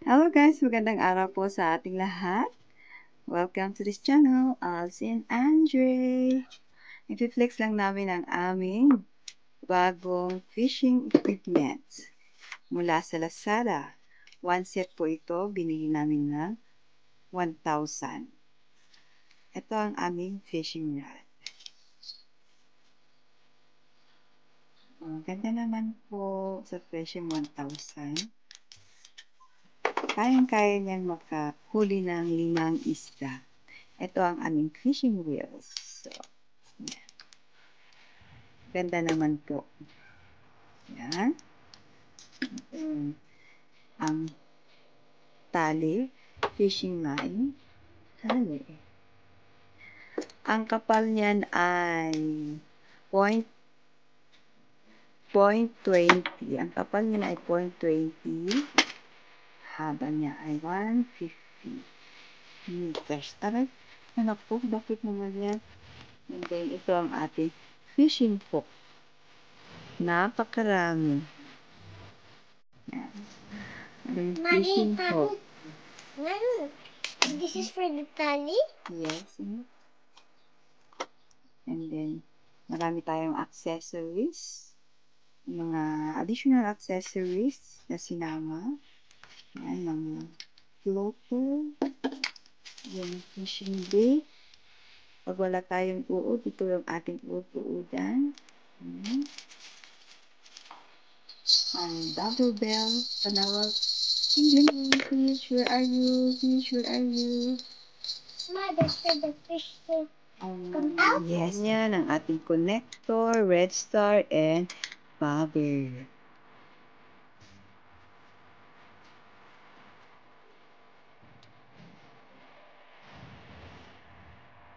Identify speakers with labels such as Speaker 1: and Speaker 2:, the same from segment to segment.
Speaker 1: Hello guys, magandang araw po sa ating lahat. Welcome to this channel, Alcin Andre. I-flex lang namin ang aming bagong fishing equipment mula sa Lazada. One set po ito, binili namin na 1,000. Ito ang aming fishing rod. Ganda naman po sa presyo 1,000. Kayang-kaya niyang makahuli ng 5 isda. Ito ang aming fishing reels. So, ganda naman po. Yan. Ang tali, fishing line, tali. Ang kapal niyan ay point 0.20. Ang kapal niya ay 0.20. Haba niya ay 150 meters. Taray, anak po, bakit naman yan? And then, ito ang ating fishing hook. Napakarami. Yan. Fishing hook.
Speaker 2: This is for the tally?
Speaker 1: Yes. And then, marami tayong accessories. Mga additional accessories na sinama. Yan, mga floater. Yung fishing bait. Pag wala tayong uod, ito yung ating uod-uudan. Ang double bell. Panawag. Fish, where are you? Fish, where are you?
Speaker 2: Mother said the fish will come out.
Speaker 1: Yes, yan ang ating connector, red star, and bobber.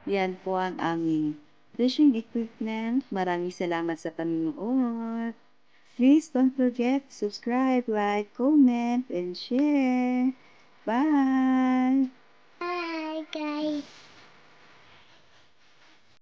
Speaker 1: Yan po ang aming fishing equipment. Maraming salamat sa panonood. Please don't forget to subscribe, like, comment, and share. Bye!